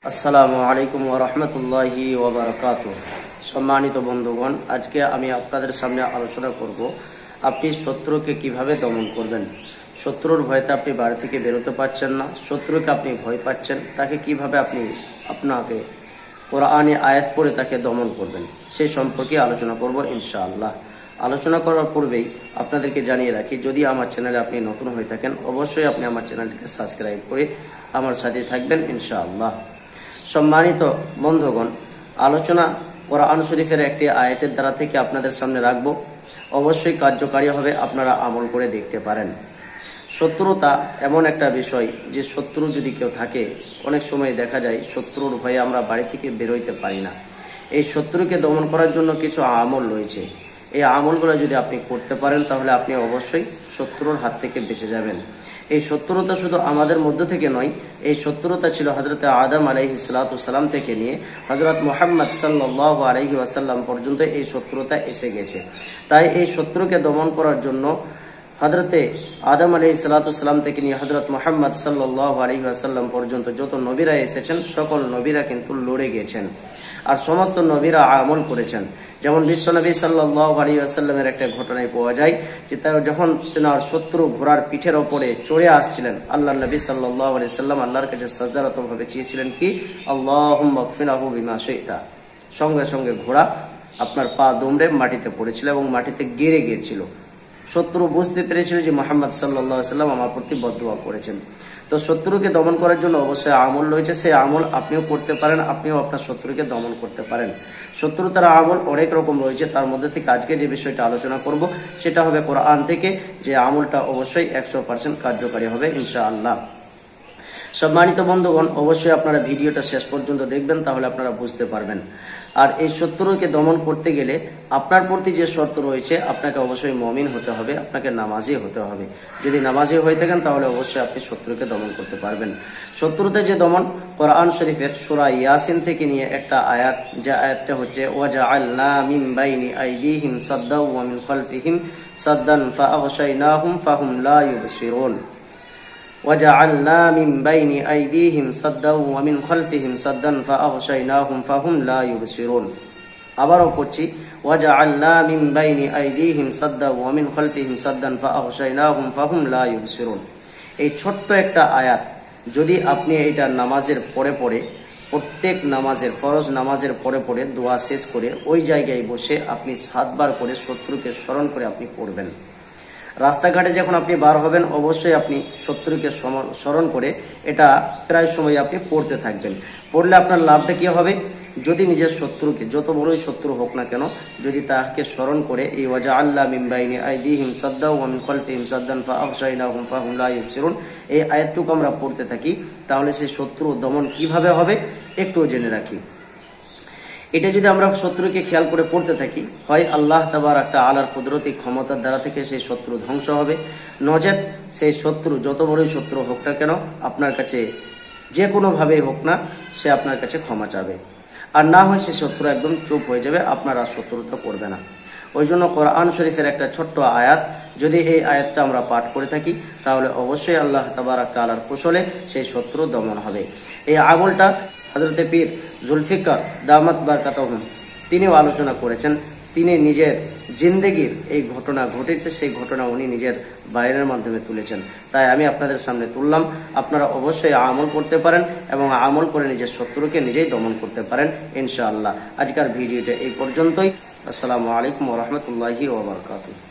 আসসালামু আলাইকুম ওয়া রাহমাতুল্লাহি ওয়া বারাকাতুহু। সম্মানিত বন্ধুগণ, আজকে আমি আপনাদের সামনে আলোচনা করব আপনি শত্রুকে কিভাবে দমন করবেন। শত্রুর ভয়তে আপনি বাড়ি থেকে বেরোতে পারছেন না, শত্রুকে আপনি ভয় পাচ্ছেন, তাকে কিভাবে আপনাকে কোরআনে আয়াত পড়ে তাকে দমন করবেন, সেই সম্পর্কে আলোচনা করব ইনশাআল্লাহ। আলোচনা করার পূর্বেই আপনাদেরকে জানিয়ে রাখি, যদি আমার চ্যানেলে আপনি নতুন হয়ে থাকেন অবশ্যই আপনি আমার চ্যানেলটিকে সাবস্ক্রাইব করে আমার সাথে থাকবেন ইনশাআল্লাহ। সম্মানিত বন্ধুগণ, আলোচনা কোরআন শরীফের একটি আয়াতের দ্বারা থেকে আপনাদের সামনে রাখব, অবশ্যই কার্যকারী হবে, আপনারা আমল করে দেখতে পারেন। শত্রুতা এমন একটা বিষয় যে শত্রু যদি কেউ থাকে, অনেক সময় দেখা যায় শত্রুর ভয়ে আমরা বাড়ি থেকে বেরোইতে পারি না। এই শত্রুকে দমন করার জন্য কিছু আমল রয়েছে, এই আমলগুলো যদি আপনি করতে পারেন তাহলে আপনি অবশ্যই শত্রুর হাত থেকে বেঁচে যাবেন। এই শত্রুতা শুধু আমাদের মধ্য থেকে নয়, এই শত্রুতা ছিল হযরত আদম আলাইহিস সালাম থেকে নিয়ে হযরত মুহাম্মদ সাল্লাল্লাহু আলাইহি ওয়াসাল্লাম পর্যন্ত এই শত্রুতা এসে গেছে। তাই এই শত্রুকে দমন করার জন্য হযরত আদম আলাইহিস সালাম থেকে নিয়ে হযরত মুহাম্মদ সাল্লাল্লাহু আলাইহি ওয়াসাল্লাম পর্যন্ত যত নবীরা এসেছেন সকল নবীরা কিন্তু লড়ে গেছেন, আর সমস্ত নবীরা আমল করেছেন। যেমন বিশ্বনবী সাল্লাল্লাহু আলাইহি ওয়াসাল্লামের একটা ঘটনায় পাওয়া যায় যে যখন তার শত্রু ঘোড়ার পিঠের ওপরে চড়ে আসছিলেন, আল্লাহ নবী সাল্লাল্লাহু আলাইহি ওয়াসাল্লাম আল্লাহর কাছে সাজদারত ভাবে চেয়েছিলেন কি, আল্লাহুম্মা গফিরহু বিমা শি'তা। সঙ্গে সঙ্গে ঘোড়া আপনার পা দুমড়ে মাটিতে পড়েছিল এবং মাটিতে গেড়ে গিয়েছিল। শত্রু বুঝতে পেরেছিল যে মুহাম্মদ সাল্লাল্লাহু আলাইহি ওয়াসাল্লাম আমার প্রতি বদদুয়া করেছেন। তো শত্রুকে দমন করার জন্য অবশ্যই আমল রয়েছে, সেই আমল আপনিও করতে পারেন, আপনিও আপনার শত্রুকে দমন করতে পারেন। শত্রুতার আমল অনেক রকম রয়েছে, তার মধ্যে থেকে আজকে যে বিষয়টা আলোচনা করব সেটা হবে কোরআন থেকে, যে আমলটা অবশ্যই 100% কার্যকারী হবে ইনশাআল্লাহ। সম্মানিত বন্ধুগণ, অবশ্যই আপনারা ভিডিওটা শেষ পর্যন্ত দেখবেন, তাহলে আপনারা বুঝতে পারবেন। আর এই শত্রুকে দমন করতে গেলে আপনার প্রতি যে শর্ত রয়েছে, আপনাকে অবশ্যই মুমিন হতে হবে, আপনাকে নামাজি হতে হবে। যদি নামাজি হয়ে থাকেন তাহলে অবশ্যই আপনি শত্রুকে দমন করতে পারবেন। শত্রুতে যে দমন, কোরআন শরীফের সূরা ইয়াসিন থেকে নিয়ে একটা আয়াত, যে আয়াতটা হচ্ছে ওয়াজআলনা মিন বাইনি আইদিহিম সাদ্দাও ওয়া মিন খালফিহিম সাদ্দান ফাআগশাইনাহুম ফাহুম লা ইউবসিরুন। وجعلنا من بين أيديهم سدا ومن خلفهم سدا فأغشيناهم فهم لا يبصرون। আবারও পড়ছি, وجعلنا من بين أيديهم سدا ومن خلفهم سدا فأغشيناهم فهم لا يبصرون। এই ছোট্ট একটা আয়াত যদি আপনি এটা নামাজের পরে পরে, প্রত্যেক নামাজের ফরজ নামাজের পরে পরে দোয়া শেষ করে ওই জায়গায় বসে আপনি 7 বার করে শত্রুকে স্মরণ করে আপনি পড়বেন। রাস্তাঘাটে যখন আপনি বার হবেন অবশ্যই আপনি শত্রুকে স্মরণ করে এটা প্রায় সময় আপনি পড়তে থাকবেন। পড়লে আপনার লাভটা কি হবে, যদি নিজের শত্রুকে, যত বড়ই শত্রু হোক না কেন, যদি তাকে স্মরণ করে এই ওয়াজআলনা মিন বাইনি আইদিহিম সাদ্দা ওয়া মিন খালফিহিম সাদ্দান ফাআগশাইনাহুম ফাহুম লা ইউবসিরুন, এই আয়াতটুকু আমরা পড়তে থাকি, তাহলে সেই শত্রু দমন কিভাবে হবে একটু জেনে রাখি। এটা যদি আমরা শত্রুকে খেয়াল করে পড়তে থাকি, হয় আল্লাহ তাবারক তাআলার কুদরতি ক্ষমতার দ্বারা থেকে সেই শত্রু ধ্বংস হবে, নচেত সেই শত্রু যত বড়ই শত্রু হোক না কেন আপনার কাছে যে কোনোভাবেই হোক না, সে আপনার কাছে ক্ষমা চাবে, আর না হয় সে শত্রু একদম চুপ হয়ে যাবে, আপনার আর শত্রুতা করবে না। ওই জন্য কোরআন শরীফের একটা ছোট্ট আয়াত, যদি এই আয়াতটা আমরা পাঠ করে থাকি তাহলে অবশ্যই আল্লাহ তাবারক তাআলার কুশলে সেই শত্রু দমন হবে। এই আমলটা হযরত পীর জুলফিকার দামাত বারকাতুহুম তিনিও আলোচনা করেছেন। তিনি নিজের জিন্দেগির এই ঘটনা ঘটেছে, সেই ঘটনা উনি নিজের বায়ানের মাধ্যমে তুলেছেন, তাই আমি আপনাদের সামনে তুললাম। আপনারা অবশ্যই আমল করতে পারেন এবং আমল করে নিজের শত্রুকে নিজেই দমন করতে পারেন ইনশাআল্লাহ। আজকের ভিডিওটা এই পর্যন্তই। আসসালামু আলাইকুম ওয়া রাহমাতুল্লাহি ওয়া বারাকাতুহু।